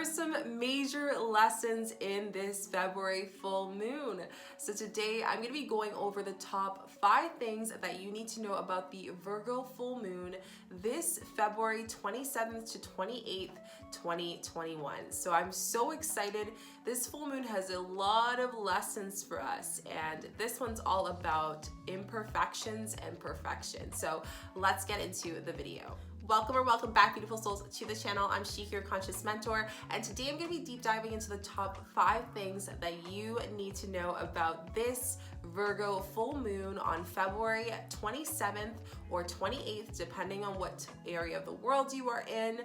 for some major lessons in this February full moon. So today I'm going to be going over the top 5 things that you need to know about the Virgo full moon this February 27th to 28th, 2021. So I'm so excited. This full moon has a lot of lessons for us, and this one's all about imperfections and perfection. So let's get into the video. Welcome back, beautiful souls, to the channel. I'm Shika, your conscious mentor, and today I'm going to be deep diving into the top 5 things that you need to know about this Virgo full moon on February 27th or 28th, depending on what area of the world you are in.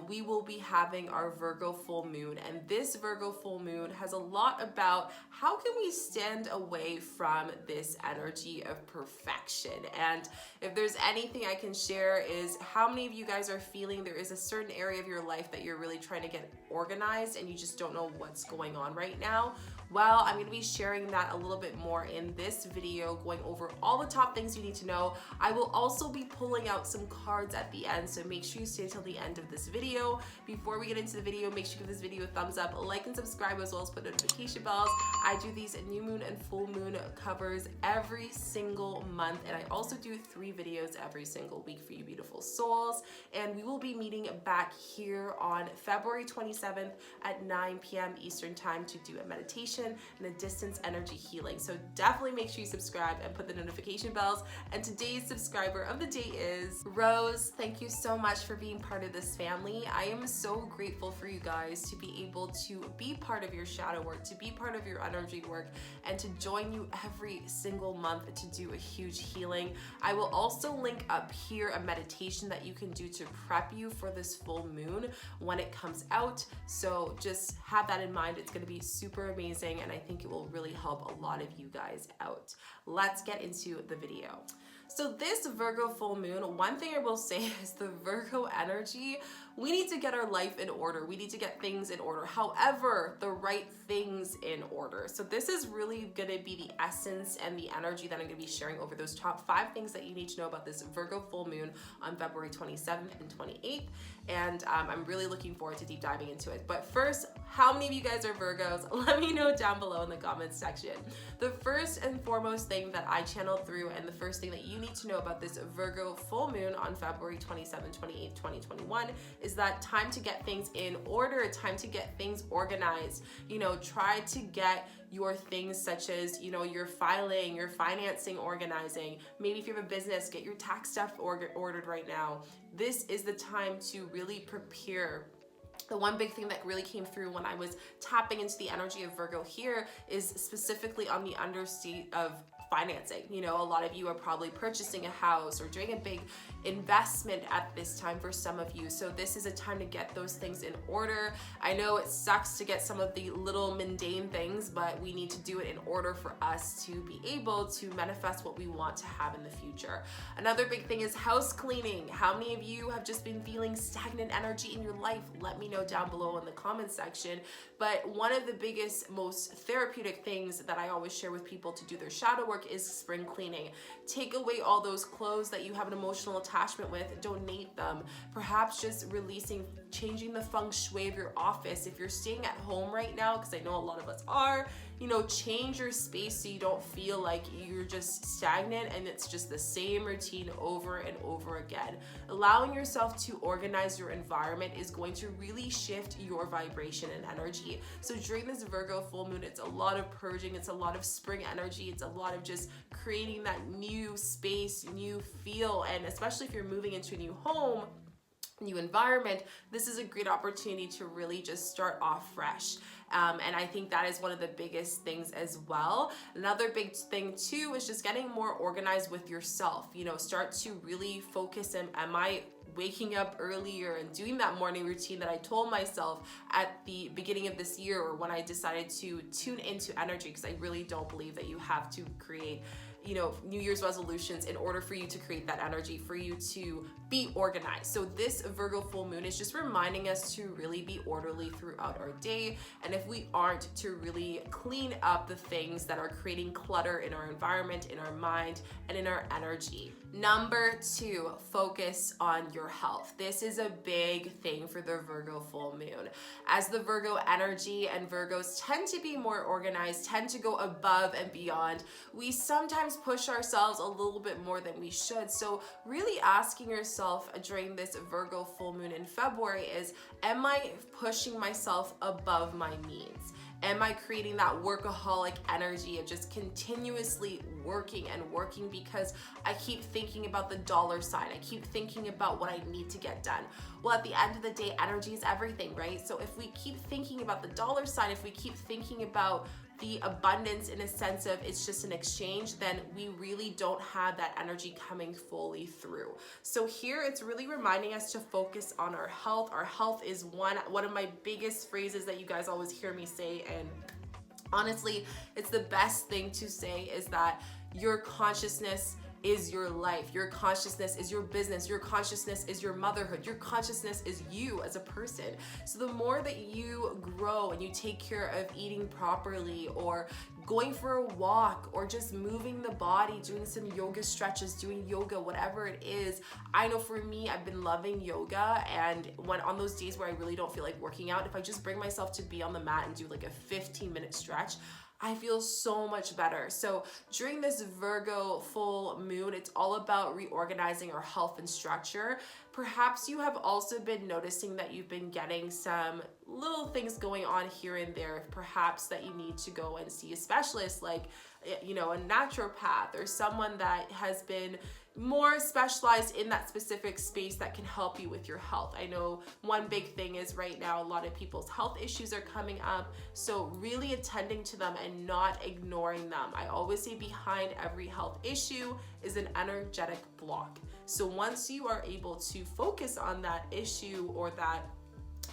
We will be having our Virgo full moon, and this Virgo full moon has a lot about how can we stand away from this energy of perfection. And if there's anything I can share is how many of you guys are feeling there is a certain area of your life that you're really trying to get organized and you just don't know what's going on right now. Well, I'm going to be sharing that a little bit more in this video, going over all the top things you need to know. I will also be pulling out some cards at the end, so make sure you stay till the end of this video. Before we get into the video, make sure you give this video a thumbs up, like and subscribe, as well as put notification bells. I do these new moon and full moon covers every single month, and I also do 3 videos every single week for you beautiful souls. And we will be meeting back here on February 27th at 9 p.m. Eastern time to do a meditation and a distance energy healing. So definitely make sure you subscribe and put the notification bells. And today's subscriber of the day is Rose. Thank you so much for being part of this family. I am so grateful for you guys to be able to be part of your shadow work, to be part of your energy work, and to join you every single month to do a huge healing. I will also link up here a meditation that you can do to prep you for this full moon when it comes out. So just have that in mind. It's going to be super amazing, and I think it will really help a lot of you guys out. Let's get into the video. So this Virgo full moon, one thing I will say is the Virgo energy, we need to get our life in order. We need to get things in order. However, the right things in order. So this is really going to be the essence and the energy that I'm going to be sharing over those top 5 things that you need to know about this Virgo full moon on February 27th and 28th. And I'm really looking forward to deep diving into it. But first, how many of you guys are Virgos? Let me know down below in the comments section. The first and foremost thing that I channeled through, and the first thing that you need to know about this Virgo full moon on February 27th, 28th, 2021 is that time to get things in order, time to get things organized. You know, try to get your things such as, you know, your filing, your financing, organizing. Maybe if you have a business, get your tax stuff ordered right now. This is the time to really prepare. The one big thing that really came through when I was tapping into the energy of Virgo here is specifically on the understate of financing. You know, a lot of you are probably purchasing a house or doing a big investment at this time for some of you. So this is a time to get those things in order. I know it sucks to get some of the little mundane things, but we need to do it in order for us to be able to manifest what we want to have in the future. Another big thing is house cleaning. How many of you have just been feeling stagnant energy in your life? Let me know down below in the comments section. But one of the biggest, most therapeutic things that I always share with people to do their shadow work is spring cleaning. Take away all those clothes that you have an emotional attachment with, donate them. Perhaps just releasing, changing the feng shui of your office. If you're staying at home right now, because I know a lot of us are, you know, change your space so you don't feel like you're just stagnant and it's just the same routine over and over again. Allowing yourself to organize your environment is going to really shift your vibration and energy. So during this Virgo full moon, it's a lot of purging, it's a lot of spring energy, it's a lot of just creating that new space, new feel, and especially if you're moving into a new home, new environment, this is a great opportunity to really just start off fresh. And I think that is one of the biggest things as well. Another big thing too is just getting more organized with yourself. You know, start to really focus on, am I waking up earlier and doing that morning routine that I told myself at the beginning of this year, or when I decided to tune into energy, because I really don't believe that you have to create New Year's resolutions in order for you to create that energy, for you to be organized. So this Virgo full moon is just reminding us to really be orderly throughout our day. And if we aren't, to really clean up the things that are creating clutter in our environment, in our mind, and in our energy. Number 2, focus on your health. This is a big thing for the Virgo full moon. As the Virgo energy and Virgos tend to be more organized, tend to go above and beyond, we sometimes push ourselves a little bit more than we should. So really asking yourself during this Virgo full moon in February is, am I pushing myself above my means? Am I creating that workaholic energy of just continuously working and working because I keep thinking about the dollar sign? I keep thinking about what I need to get done. Well, at the end of the day, energy is everything, right? So if we keep thinking about the dollar sign, if we keep thinking about the abundance in a sense of it's just an exchange, then we really don't have that energy coming fully through. So here it's really reminding us to focus on our health. Our health is one of my biggest phrases that you guys always hear me say, and honestly, it's the best thing to say, is that your consciousness is your life. Your consciousness is your business. Your consciousness is your motherhood. Your consciousness is you as a person. So the more that you grow and you take care of eating properly, or going for a walk, or just moving the body, doing some yoga stretches, doing yoga, whatever it is. I know for me, I've been loving yoga, and when on those days where I really don't feel like working out, if I just bring myself to be on the mat and do like a 15-minute stretch, I feel so much better. So during this Virgo full moon, it's all about reorganizing our health and structure. Perhaps you have also been noticing that you've been getting some little things going on here and there. Perhaps that you need to go and see a specialist, like, a naturopath, or someone that has been more specialized in that specific space that can help you with your health. I know one big thing is right now a lot of people's health issues are coming up, so really attending to them and not ignoring them. I always say behind every health issue is an energetic block. So once you are able to focus on that issue or that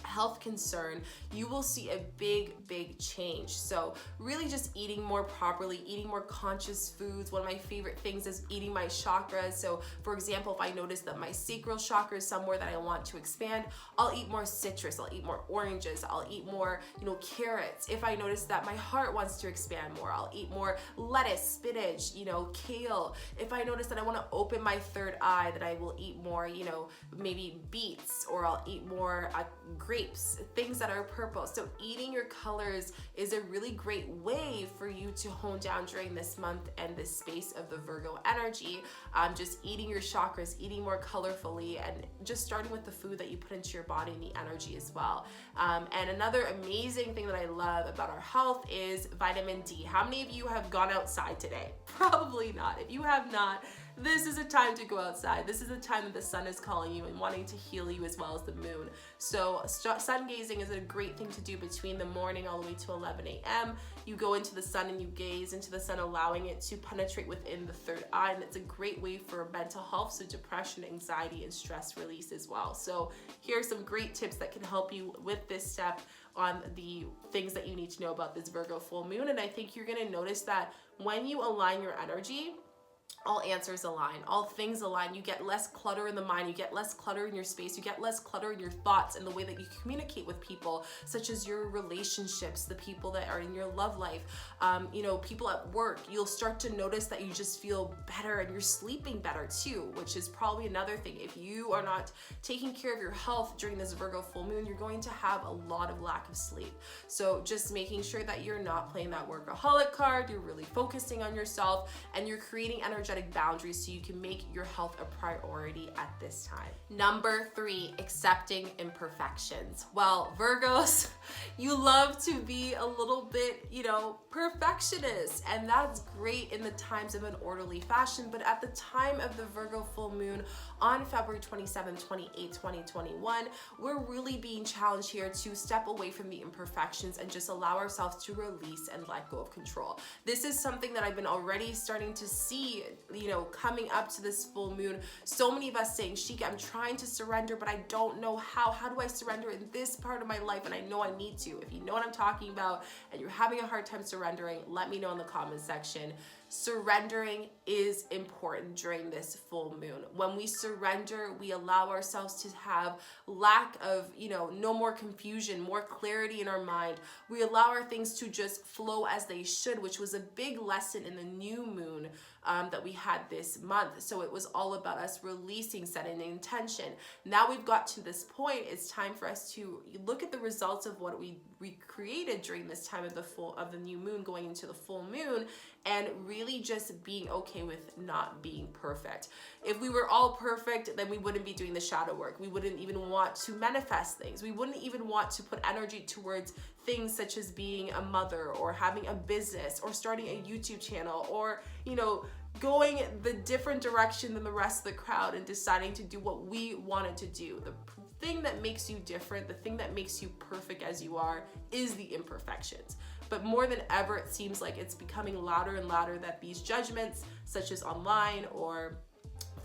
health concern, you will see a big change. So really just eating more properly, eating more conscious foods. One of my favorite things is eating my chakras. So for example, if I notice that my sacral chakra is somewhere that I want to expand, I'll eat more citrus, I'll eat more oranges, I'll eat more, carrots. If I notice that my heart wants to expand more, I'll eat more lettuce, spinach, kale. If I notice that I want to open my third eye, that I will eat more, maybe beets, or I'll eat more grapes, things that are purple. So eating your colors is a really great way for you to hone down during this month and this space of the Virgo energy. Just eating your chakras, eating more colorfully, and just starting with the food that you put into your body and the energy as well. And another amazing thing that I love about our health is vitamin D. How many of you have gone outside today? Probably not. If you have not, this is a time to go outside. This is a time that the sun is calling you and wanting to heal you, as well as the moon. So sun gazing is a great thing to do between the morning all the way to 11 a.m. You go into the sun and you gaze into the sun, allowing it to penetrate within the third eye. And it's a great way for mental health, so depression, anxiety, and stress release as well. So here are some great tips that can help you with this step on the things that you need to know about this Virgo full moon. And I think you're gonna notice that when you align your energy, all answers align, all things align. You get less clutter in the mind, you get less clutter in your space, you get less clutter in your thoughts and the way that you communicate with people, such as your relationships, the people that are in your love life, people at work. You'll start to notice that you just feel better, and you're sleeping better too, which is probably another thing. If you are not taking care of your health during this Virgo full moon, you're going to have a lot of lack of sleep. So just making sure that you're not playing that workaholic card, you're really focusing on yourself, and you're creating energetic boundaries so you can make your health a priority at this time. Number 3, accepting imperfections. Well, Virgos, you love to be a little bit, perfectionist, and that's great in the times of an orderly fashion, but at the time of the Virgo full moon on February 27th, 28th, 2021, we're really being challenged here to step away from the imperfections and just allow ourselves to release and let go of control. This is something that I've been already starting to see, coming up to this full moon. So many of us saying, Shika, I'm trying to surrender, but I don't know how. How do I surrender in this part of my life? And I know I need to. If you know what I'm talking about and you're having a hard time surrendering, let me know in the comment section. surrendering is important during this full moon. When we surrender, we allow ourselves to have lack of, no more confusion, more clarity in our mind. We allow our things to just flow as they should, which was a big lesson in the new moon that we had this month. So it was all about us releasing, setting an intention. Now we've got to this point, it's time for us to look at the results of what we created during this time of the new moon going into the full moon, and really just being okay with not being perfect. If we were all perfect, then we wouldn't be doing the shadow work. We wouldn't even want to manifest things. We wouldn't even want to put energy towards things such as being a mother or having a business or starting a YouTube channel or, going the different direction than the rest of the crowd and deciding to do what we wanted to do. The thing that makes you different, the thing that makes you perfect as you are, is the imperfections. But more than ever, it seems like it's becoming louder and louder that these judgments, such as online or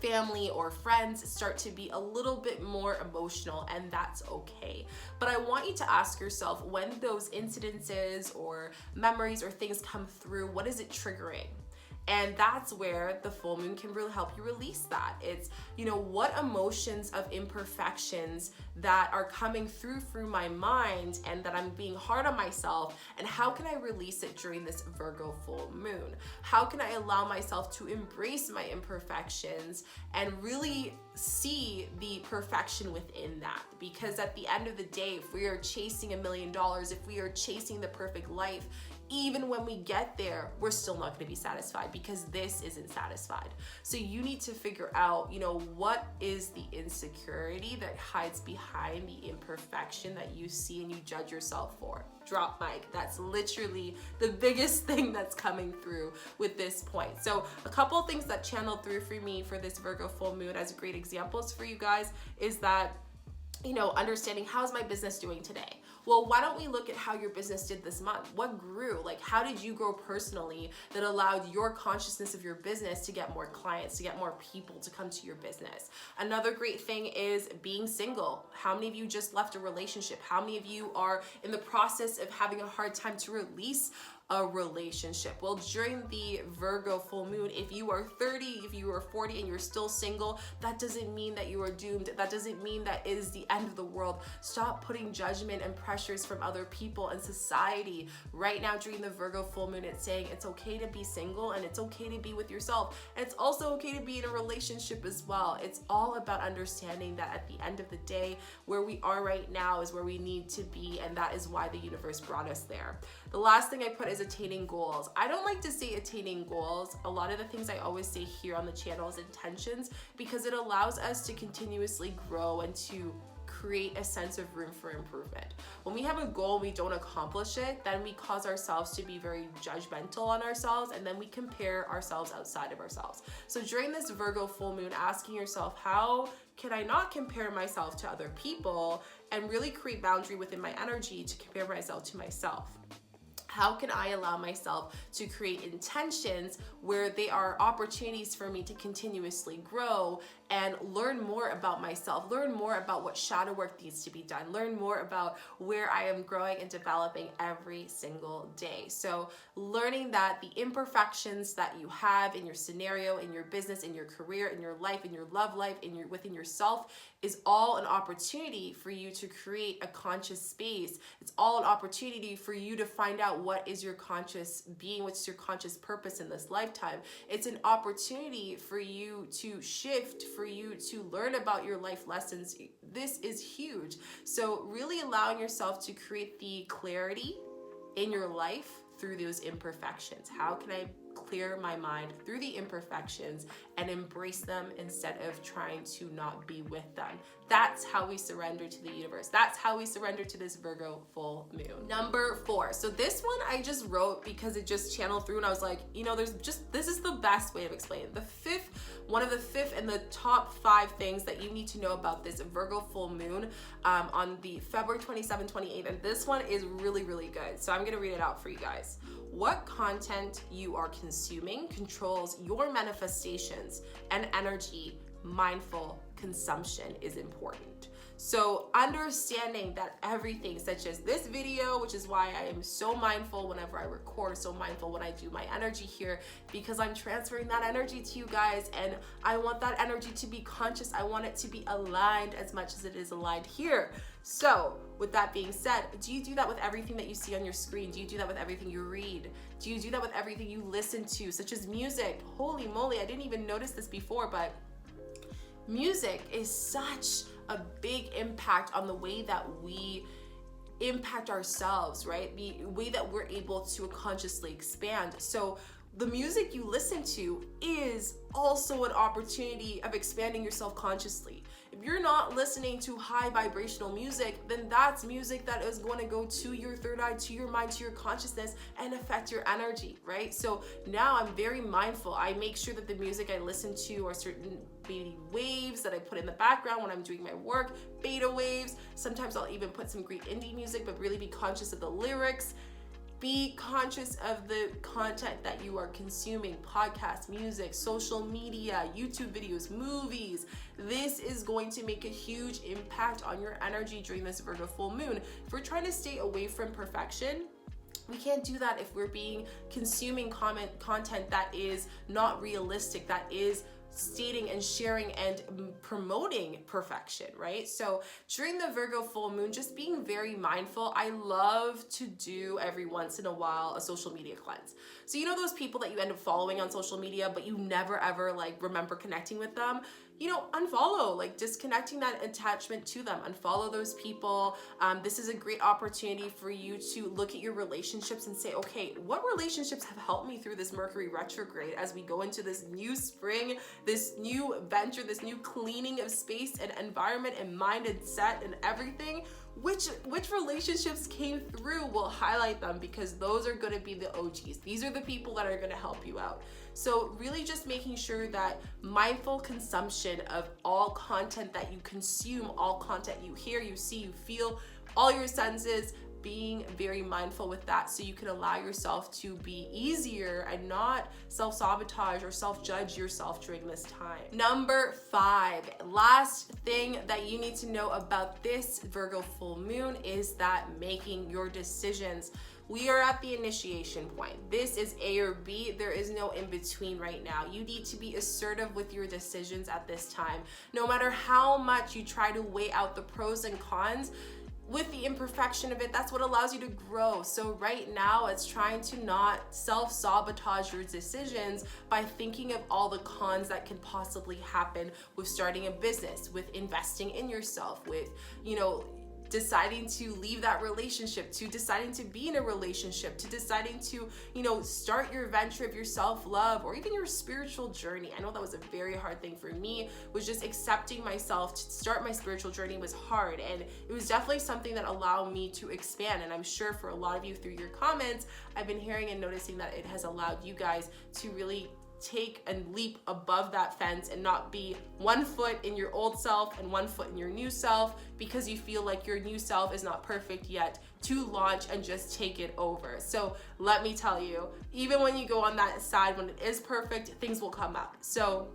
family or friends, start to be a little bit more emotional, and that's okay. But I want you to ask yourself, when those incidences or memories or things come through, what is it triggering? And that's where the full moon can really help you release that. It's, what emotions of imperfections that are coming through my mind and that I'm being hard on myself, and how can I release it during this Virgo full moon? How can I allow myself to embrace my imperfections and really see the perfection within that? Because at the end of the day, if we are chasing $1 million, if we are chasing the perfect life, even when we get there, we're still not going to be satisfied, because this isn't satisfied. So you need to figure out, what is the insecurity that hides behind the imperfection that you see and you judge yourself for. Drop mic. That's literally the biggest thing that's coming through with this point. So a couple of things that channeled through for me for this Virgo full moon as great examples for you guys is that, understanding, how's my business doing today? Well, why don't we look at how your business did this month? What grew? Like, how did you grow personally that allowed your consciousness of your business to get more clients, to get more people to come to your business? Another great thing is being single. How many of you just left a relationship? How many of you are in the process of having a hard time to release a relationship? Well, during the Virgo full moon, if you are 30, if you are 40 and you're still single, that doesn't mean that you are doomed. That doesn't mean that it is the end of the world. Stop putting judgment and pressures from other people and society. Right now during the Virgo full moon, it's saying it's okay to be single and it's okay to be with yourself. And it's also okay to be in a relationship as well. It's all about understanding that at the end of the day, where we are right now is where we need to be, and that is why the universe brought us there. The last thing I put is attaining goals. I don't like to say attaining goals. A lot of the things I always say here on the channel is intentions, because it allows us to continuously grow and to create a sense of room for improvement. When we have a goal and we don't accomplish it, then we cause ourselves to be very judgmental on ourselves, and then we compare ourselves outside of ourselves. So during this Virgo full moon, asking yourself, how can I not compare myself to other people and really create boundary within my energy to compare myself to myself? How can I allow myself to create intentions where they are opportunities for me to continuously grow and learn more about myself, learn more about what shadow work needs to be done, learn more about where I am growing and developing every single day. So learning that the imperfections that you have in your scenario, in your business, in your career, in your life, in your love life, within yourself, is all an opportunity for you to create a conscious space. It's all an opportunity for you to find out what is your conscious being, what's your conscious purpose in this lifetime. It's an opportunity for you to shift, for you to learn about your life lessons. This is huge. So really allowing yourself to create the clarity in your life through those imperfections. How can I clear my mind through the imperfections and embrace them instead of trying to not be with them? That's how we surrender to the universe. That's how we surrender to this Virgo full moon. Number 4. So this one I just wrote because it just channeled through, and I was like, this is the best way of explaining it. One of the fifth and the top 5 things that you need to know about this Virgo full moon on the February 27th, 28th. And this one is really, really good. So I'm going to read it out for you guys. What content you are consuming controls your manifestations and energy. Mindful consumption is important. So understanding that everything, such as this video, which is why I am so mindful whenever I record, so mindful when I do my energy here, because I'm transferring that energy to you guys, and I want that energy to be conscious. I want it to be aligned as much as it is aligned here. So with that being said, do you do that with everything that you see on your screen? Do you do that with everything you read? Do you do that with everything you listen to, such as music? Holy moly, I didn't even notice this before, but music is such a big impact on the way that we impact ourselves, right? The way that we're able to consciously expand. So the music you listen to is also an opportunity of expanding yourself consciously. If you're not listening to high vibrational music, then that's music that is going to go to your third eye, to your mind, to your consciousness, and affect your energy, right? So now I'm very mindful. I make sure that the music I listen to are certain maybe waves that I put in the background when I'm doing my work, beta waves. Sometimes I'll even put some great indie music, but really be conscious of the lyrics. Be conscious of the content that you are consuming, podcasts, music, social media, YouTube videos, movies. This is going to make a huge impact on your energy during this Virgo full moon. If we're trying to stay away from perfection, we can't do that if we're consuming content that is not realistic, that is stating and sharing and promoting perfection, right? So during the Virgo full moon, just being very mindful. I love to do every once in a while a social media cleanse. So you know those people that you end up following on social media, but you never ever like remember connecting with them? You know, unfollow, like disconnecting that attachment to them, unfollow those people. This is a great opportunity for you to look at your relationships and say, okay, what relationships have helped me through this Mercury retrograde as we go into this new spring, this new venture, this new cleaning of space and environment and mind and set and everything? Which relationships came through, will highlight them, because those are going to be the OGs. These are the people that are going to help you out. So really just making sure that mindful consumption of all content that you consume, all content you hear, you see, you feel, all your senses, being very mindful with that so you can allow yourself to be easier and not self-sabotage or self-judge yourself during this time. Number 5, last thing that you need to know about this Virgo full moon is that making your decisions. We are at the initiation point. This is A or B. There is no in between right now. You need to be assertive with your decisions at this time. No matter how much you try to weigh out the pros and cons, with the imperfection of it, that's what allows you to grow. So right now, it's trying to not self-sabotage your decisions by thinking of all the cons that can possibly happen with starting a business, with investing in yourself, with, you know, deciding to leave that relationship, to deciding to be in a relationship, to deciding to, you know, start your venture of your self-love or even your spiritual journey. I know that was a very hard thing for me, was just accepting myself to start my spiritual journey was hard. And it was definitely something that allowed me to expand. And I'm sure for a lot of you through your comments, I've been hearing and noticing that it has allowed you guys to really take and leap above that fence and not be one foot in your old self and one foot in your new self because you feel like your new self is not perfect yet to launch and just take it over. So let me tell you, even when you go on that side, when it is perfect, things will come up. So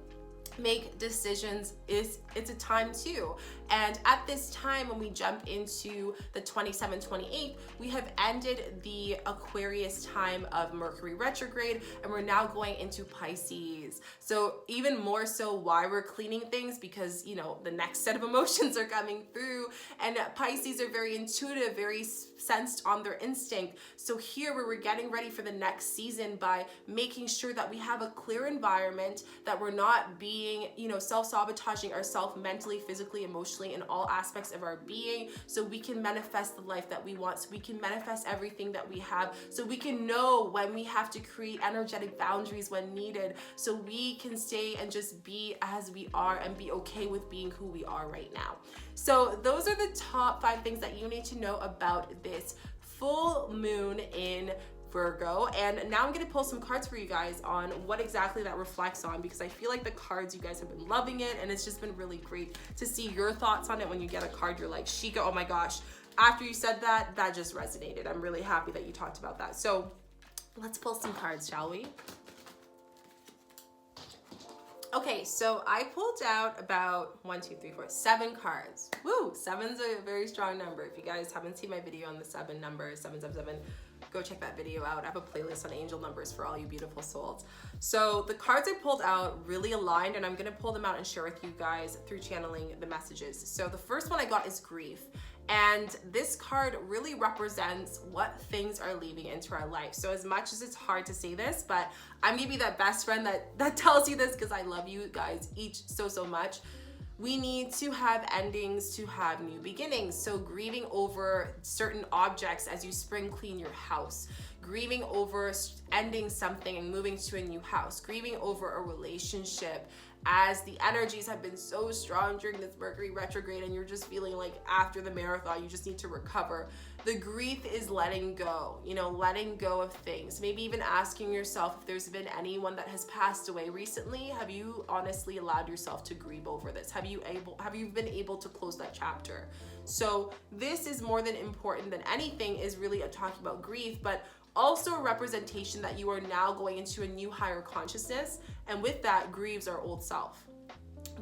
make decisions, it's a time too. And at this time, when we jump into the 27th, 28th, we have ended the Aquarius time of Mercury retrograde, and we're now going into Pisces. So even more so why we're cleaning things, because, you know, the next set of emotions are coming through, and Pisces are very intuitive, very sensed on their instinct. So here where we're getting ready for the next season by making sure that we have a clear environment, that we're not being, you know, self-sabotaging ourselves mentally, physically, emotionally, in all aspects of our being, so we can manifest the life that we want, so we can manifest everything that we have, so we can know when we have to create energetic boundaries when needed, so we can stay and just be as we are and be okay with being who we are right now. So those are the top 5 things that you need to know about this full moon in Virgo. And now I'm gonna pull some cards for you guys on what exactly that reflects on, because I feel like the cards, you guys have been loving it, and it's just been really great to see your thoughts on it. When you get a card, you're like, Shika, oh my gosh, after you said that, that just resonated. I'm really happy that you talked about that. So let's pull some cards, shall we? Okay, so I pulled out about 7 cards. Woo! 7's a very strong number. If you guys haven't seen my video on the 7 number, 777, go check that video out. I have a playlist on angel numbers for all you beautiful souls. So the cards I pulled out really aligned, and I'm gonna pull them out and share with you guys through channeling the messages. So the first one I got is grief. And this card really represents what things are leaving into our life. So as much as it's hard to say this, but I'm gonna be that best friend that tells you this because I love you guys each so much. We need to have endings to have new beginnings. So grieving over certain objects as you spring clean your house, grieving over ending something and moving to a new house, grieving over a relationship as the energies have been so strong during this Mercury retrograde and you're just feeling like after the marathon, you just need to recover. The grief is letting go, letting go of things. Maybe even asking yourself if there's been anyone that has passed away recently. Have you honestly allowed yourself to grieve over this? Have you been able to close that chapter? So this is more than important than anything is really talking about grief, but also a representation that you are now going into a new higher consciousness, and with that grieves our old self.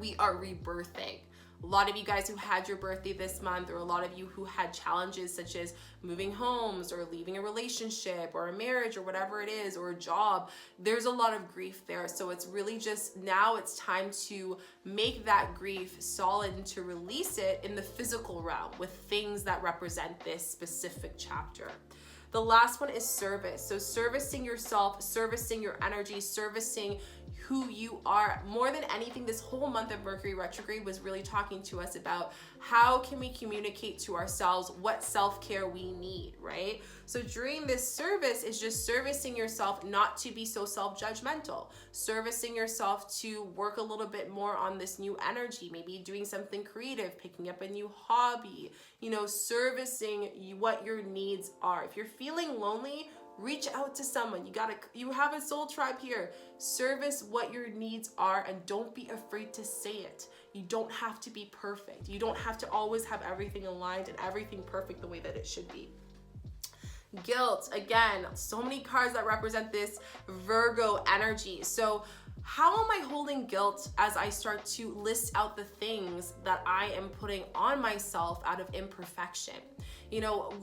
We are rebirthing. A lot of you guys who had your birthday this month, or a lot of you who had challenges such as moving homes or leaving a relationship or a marriage or whatever it is, or a job, there's a lot of grief there. So it's really just now it's time to make that grief solid and to release it in the physical realm with things that represent this specific chapter. The last one is service. So servicing yourself, servicing your energy, servicing who you are. More than anything, this whole month of Mercury retrograde was really talking to us about how can we communicate to ourselves what self-care we need, right? So during this service is just servicing yourself not to be so self-judgmental, servicing yourself to work a little bit more on this new energy, maybe doing something creative, picking up a new hobby, servicing what your needs are. If you're feeling lonely, reach out to someone. You have a soul tribe here. Service what your needs are and don't be afraid to say it. You don't have to be perfect. You don't have to always have everything aligned and everything perfect the way that it should be. Guilt, again, so many cards that represent this Virgo energy. So how am I holding guilt as I start to list out the things that I am putting on myself out of imperfection?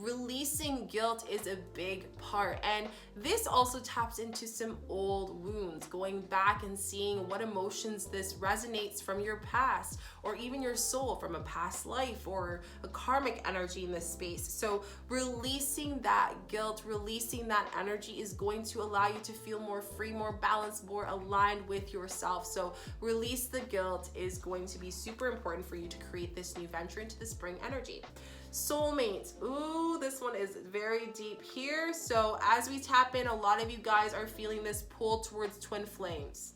Releasing guilt is a big part. And this also taps into some old wounds, going back and seeing what emotions this resonates from your past, or even your soul from a past life or a karmic energy in this space. So releasing that guilt, releasing that energy is going to allow you to feel more free, more balanced, more aligned with yourself. So release the guilt is going to be super important for you to create this new venture into the spring energy. Soulmates. Ooh, this one is very deep here. So as we tap in, a lot of you guys are feeling this pull towards twin flames.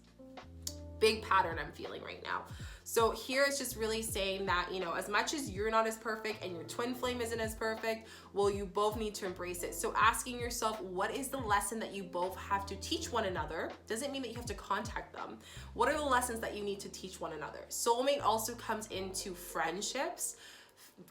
Big pattern I'm feeling right now. So here it's just really saying that, as much as you're not as perfect and your twin flame isn't as perfect, well, you both need to embrace it. So asking yourself, what is the lesson that you both have to teach one another? Doesn't mean that you have to contact them. What are the lessons that you need to teach one another? Soulmate also comes into friendships,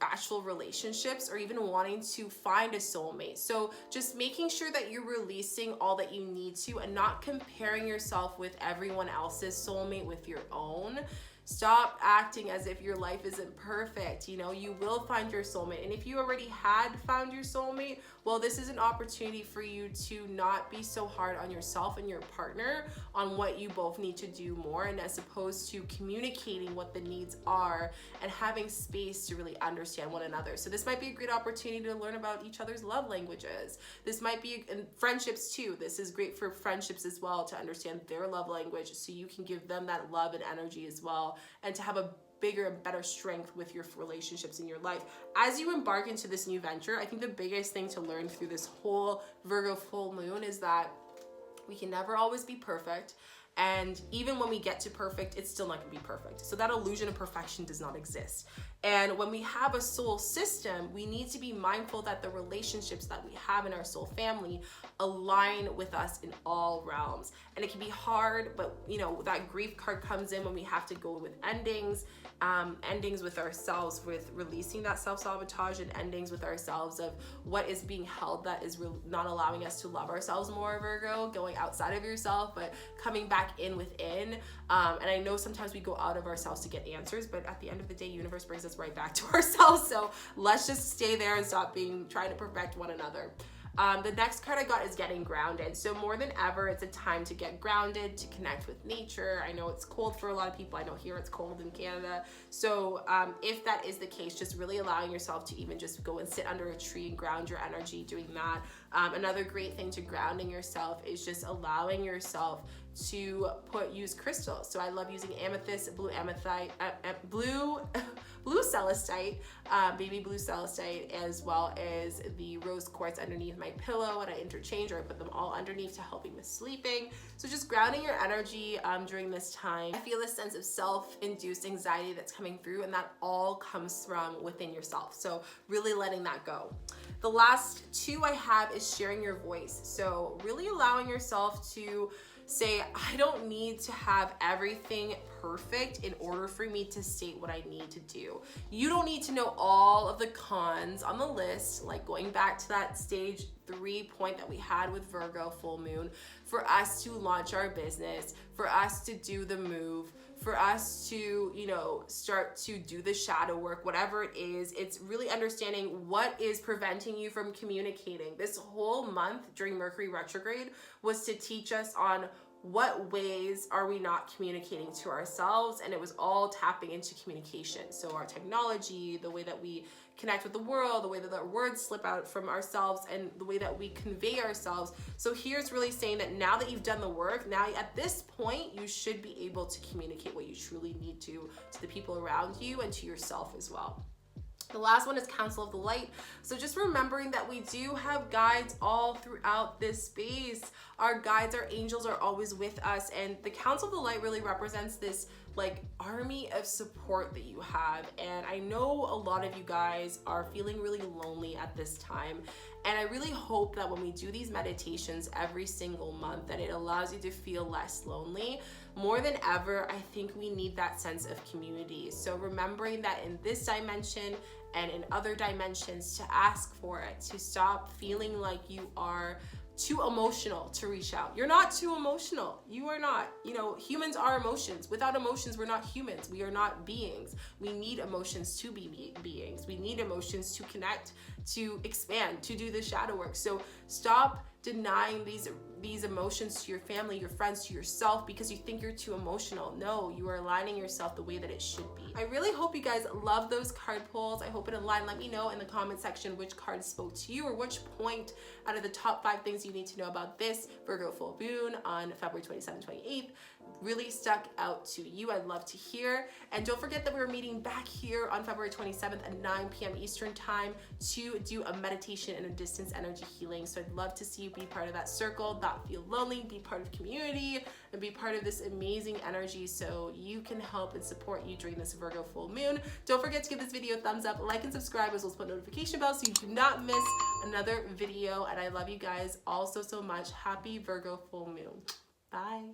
actual relationships, or even wanting to find a soulmate. So just making sure that you're releasing all that you need to and not comparing yourself with everyone else's soulmate with your own. Stop acting as if your life isn't perfect. You will find your soulmate. And if you already had found your soulmate, well, this is an opportunity for you to not be so hard on yourself and your partner on what you both need to do more, and as opposed to communicating what the needs are and having space to really understand one another. So this might be a great opportunity to learn about each other's love languages. This might be in friendships too. This is great for friendships as well, to understand their love language so you can give them that love and energy as well, and to have a bigger and better strength with your relationships in your life. As you embark into this new venture, I think the biggest thing to learn through this whole Virgo full moon is that we can never always be perfect. And even when we get to perfect, it's still not gonna be perfect. So that illusion of perfection does not exist. And when we have a soul system, we need to be mindful that the relationships that we have in our soul family align with us in all realms. And it can be hard, but that grief card comes in when we have to go with endings with ourselves, with releasing that self-sabotage, and endings with ourselves of what is being held that is not allowing us to love ourselves more, Virgo, going outside of yourself, but coming back check in within. And I know sometimes we go out of ourselves to get answers, but at the end of the day, universe brings us right back to ourselves. So let's just stay there and stop trying to perfect one another. The next card I got is getting grounded. So more than ever, it's a time to get grounded, to connect with nature. I know it's cold for a lot of people. I know here it's cold in Canada. So if that is the case, just really allowing yourself to even just go and sit under a tree and ground your energy doing that. Another great thing to grounding yourself is just allowing yourself to use crystals. So I love using amethyst, blue amethite, blue celestite, baby blue celestite, as well as the rose quartz underneath my pillow, and I interchange, or I put them all underneath to help me with sleeping. So just grounding your energy during this time. I feel a sense of self-induced anxiety that's coming through, and that all comes from within yourself. So really letting that go. The last two I have is sharing your voice. So really allowing yourself to say, I don't need to have everything perfect in order for me to state what I need to do. You don't need to know all of the cons on the list, like going back to that stage 3 point that we had with Virgo full moon, for us to launch our business, for us to do the move, for us to, start to do the shadow work, whatever it is. It's really understanding what is preventing you from communicating. This whole month during Mercury retrograde was to teach us on what ways are we not communicating to ourselves, and it was all tapping into communication. So our technology, the way that we connect with the world, the way that our words slip out from ourselves, and the way that we convey ourselves. So here's really saying that now that you've done the work, now at this point, you should be able to communicate what you truly need to the people around you and to yourself as well. The last one is Council of the Light. So just remembering that we do have guides all throughout this space. Our guides, our angels are always with us. And the Council of the Light really represents this army of support that you have. And I know a lot of you guys are feeling really lonely at this time. And I really hope that when we do these meditations every single month, that it allows you to feel less lonely. More than ever, I think we need that sense of community. So remembering that in this dimension and in other dimensions, to ask for it, to stop feeling like you are too emotional to reach out. You're not too emotional. You are not. Humans are emotions. Without emotions, we're not humans. We are not beings. We need emotions to be beings. We need emotions to connect, to expand, to do the shadow work. So stop denying these emotions to your family, your friends, to yourself, because you think you're too emotional. No, you are aligning yourself the way that it should be. I really hope you guys love those card pulls. I hope it aligned. Let me know in the comment section which card spoke to you, or which point out of the top 5 things you need to know about this Virgo full moon on February 27th, 28th really stuck out to you. I'd love to hear. And don't forget that we're meeting back here on February 27th at 9 p.m. Eastern time to do a meditation and a distance energy healing. So I'd love to see you be part of that circle, not feel lonely, be part of community, and be part of this amazing energy so you can help and support you during this Virgo full moon. Don't forget to give this video a thumbs up, like and subscribe, as well as put notification bell so you do not miss another video. And I love you guys all so much. Happy Virgo full moon. Bye.